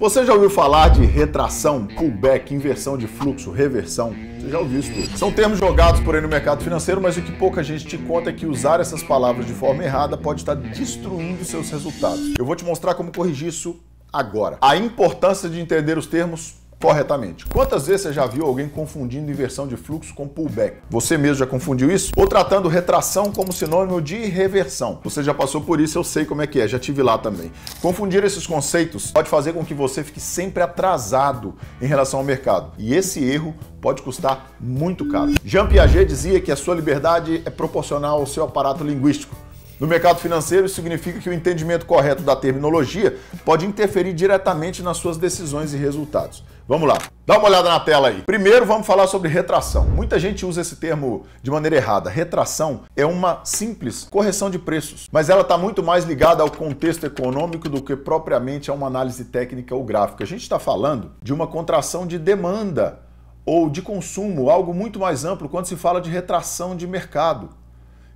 Você já ouviu falar de retração, pullback, inversão de fluxo, reversão? Você já ouviu isso tudo? São termos jogados por aí no mercado financeiro, mas o que pouca gente te conta é que usar essas palavras de forma errada pode estar destruindo seus resultados. Eu vou te mostrar como corrigir isso agora. A importância de entender os termos corretamente. Quantas vezes você já viu alguém confundindo inversão de fluxo com pullback? Você mesmo já confundiu isso? Ou tratando retração como sinônimo de reversão? Você já passou por isso, eu sei como é que é, já tive lá também. Confundir esses conceitos pode fazer com que você fique sempre atrasado em relação ao mercado. E esse erro pode custar muito caro. Jean Piaget dizia que a sua liberdade é proporcional ao seu aparato linguístico. No mercado financeiro, isso significa que o entendimento correto da terminologia pode interferir diretamente nas suas decisões e resultados. Vamos lá, dá uma olhada na tela aí. Primeiro, vamos falar sobre retração. Muita gente usa esse termo de maneira errada. Retração é uma simples correção de preços, mas ela está muito mais ligada ao contexto econômico do que propriamente a uma análise técnica ou gráfica. A gente está falando de uma contração de demanda ou de consumo, algo muito mais amplo quando se fala de retração de mercado.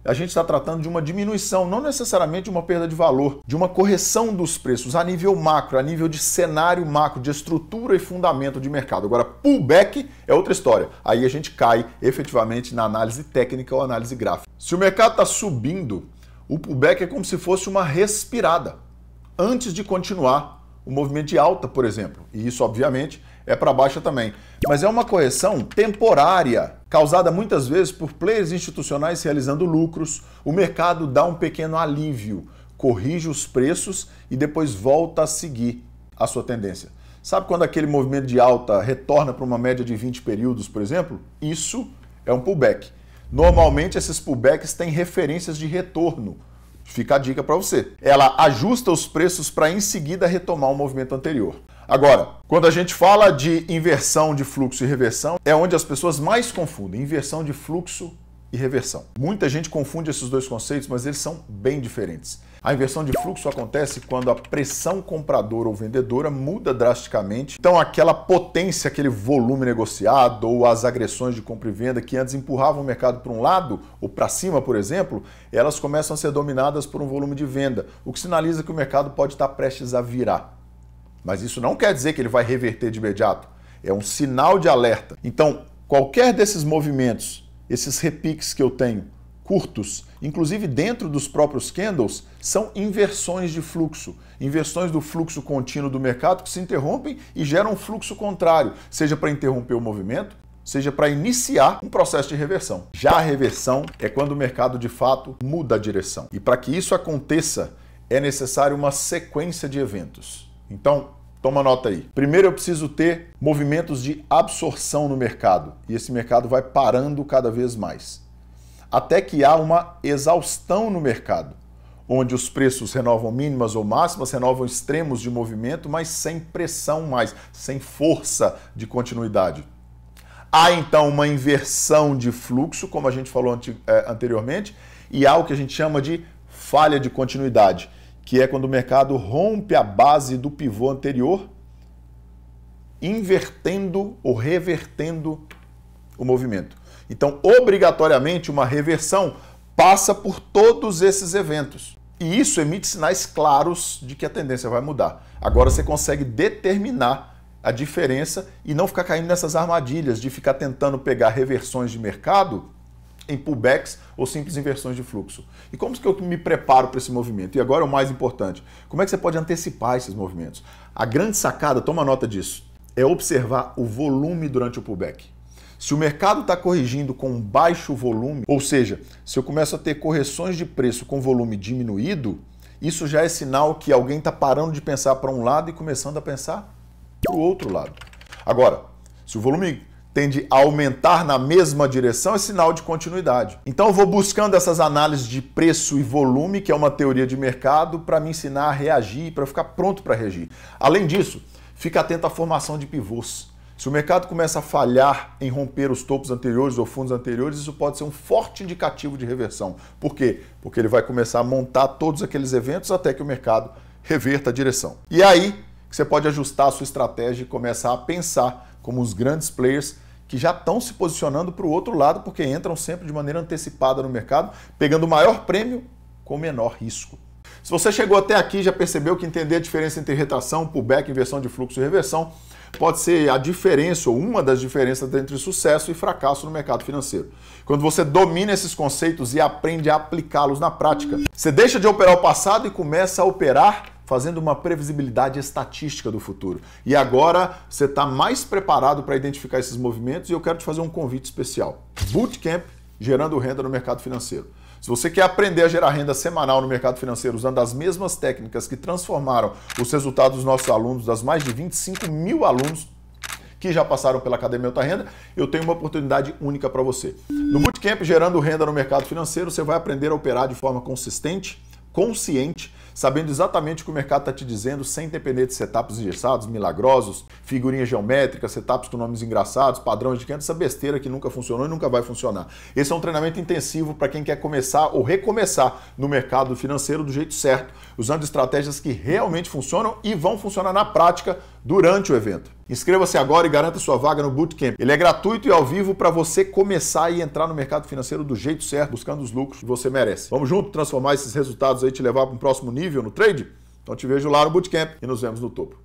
A gente está tratando de uma diminuição, não necessariamente de uma perda de valor, de uma correção dos preços a nível macro, a nível de cenário macro, de estrutura e fundamento de mercado. Agora, pullback é outra história. Aí a gente cai efetivamente na análise técnica ou análise gráfica. Se o mercado está subindo, o pullback é como se fosse uma respirada antes de continuar o movimento de alta, por exemplo. E isso, obviamente, é para baixa também. Mas é uma correção temporária, causada muitas vezes por players institucionais realizando lucros. O mercado dá um pequeno alívio, corrige os preços e depois volta a seguir a sua tendência. Sabe quando aquele movimento de alta retorna para uma média de 20 períodos, por exemplo? Isso é um pullback. Normalmente esses pullbacks têm referências de retorno. Fica a dica para você. Ela ajusta os preços para em seguida retomar o movimento anterior. Agora, quando a gente fala de inversão de fluxo e reversão, é onde as pessoas mais confundem inversão de fluxo e reversão. Muita gente confunde esses dois conceitos, mas eles são bem diferentes. A inversão de fluxo acontece quando a pressão compradora ou vendedora muda drasticamente. Então, aquela potência, aquele volume negociado ou as agressões de compra e venda que antes empurravam o mercado para um lado ou para cima, por exemplo, elas começam a ser dominadas por um volume de venda, o que sinaliza que o mercado pode estar prestes a virar. Mas isso não quer dizer que ele vai reverter de imediato. É um sinal de alerta. Então, qualquer desses movimentos, esses repiques que eu tenho, curtos, inclusive dentro dos próprios candles, são inversões de fluxo. Inversões do fluxo contínuo do mercado que se interrompem e geram um fluxo contrário, seja para interromper o movimento, seja para iniciar um processo de reversão. Já a reversão é quando o mercado de fato muda a direção. E para que isso aconteça, é necessário uma sequência de eventos. Então, toma nota aí. Primeiro eu preciso ter movimentos de absorção no mercado. E esse mercado vai parando cada vez mais. Até que há uma exaustão no mercado, onde os preços renovam mínimas ou máximas, renovam extremos de movimento, mas sem pressão mais, sem força de continuidade. Há então uma inversão de fluxo, como a gente falou anteriormente, e há o que a gente chama de falha de continuidade, que é quando o mercado rompe a base do pivô anterior, invertendo ou revertendo o movimento. Então, obrigatoriamente, uma reversão passa por todos esses eventos. E isso emite sinais claros de que a tendência vai mudar. Agora você consegue determinar a diferença e não ficar caindo nessas armadilhas de ficar tentando pegar reversões de mercado em pullbacks ou simples inversões de fluxo. E como que eu me preparo para esse movimento? E agora é o mais importante, como é que você pode antecipar esses movimentos? A grande sacada, toma nota disso, é observar o volume durante o pullback. Se o mercado está corrigindo com um baixo volume, ou seja, se eu começo a ter correções de preço com volume diminuído, isso já é sinal que alguém está parando de pensar para um lado e começando a pensar para o outro lado. Agora, se o volume tende a aumentar na mesma direção, é sinal de continuidade. Então eu vou buscando essas análises de preço e volume, que é uma teoria de mercado, para me ensinar a reagir, para ficar pronto para reagir. Além disso, fica atento à formação de pivôs. Se o mercado começa a falhar em romper os topos anteriores ou fundos anteriores, isso pode ser um forte indicativo de reversão. Por quê? Porque ele vai começar a montar todos aqueles eventos até que o mercado reverta a direção. E aí que você pode ajustar a sua estratégia e começar a pensar como os grandes players que já estão se posicionando para o outro lado, porque entram sempre de maneira antecipada no mercado, pegando o maior prêmio com o menor risco. Se você chegou até aqui, já percebeu que entender a diferença entre retração, pullback, inversão de fluxo e reversão pode ser a diferença ou uma das diferenças entre sucesso e fracasso no mercado financeiro. Quando você domina esses conceitos e aprende a aplicá-los na prática, você deixa de operar o passado e começa a operar fazendo uma previsibilidade estatística do futuro. E agora você está mais preparado para identificar esses movimentos e eu quero te fazer um convite especial. Bootcamp Gerando Renda no Mercado Financeiro. Se você quer aprender a gerar renda semanal no mercado financeiro usando as mesmas técnicas que transformaram os resultados dos nossos alunos, das mais de 25 mil alunos que já passaram pela Academia Alta Renda, eu tenho uma oportunidade única para você. No Bootcamp Gerando Renda no Mercado Financeiro, você vai aprender a operar de forma consistente, consciente, sabendo exatamente o que o mercado está te dizendo, sem depender de setups engessados, milagrosos, figurinhas geométricas, setups com nomes engraçados, padrões de essa besteira que nunca funcionou e nunca vai funcionar. Esse é um treinamento intensivo para quem quer começar ou recomeçar no mercado financeiro do jeito certo, usando estratégias que realmente funcionam e vão funcionar na prática durante o evento. Inscreva-se agora e garanta sua vaga no Bootcamp. Ele é gratuito e ao vivo para você começar e entrar no mercado financeiro do jeito certo, buscando os lucros que você merece. Vamos junto transformar esses resultados aí, te levar para um próximo nível no trade? Então te vejo lá no Bootcamp e nos vemos no topo.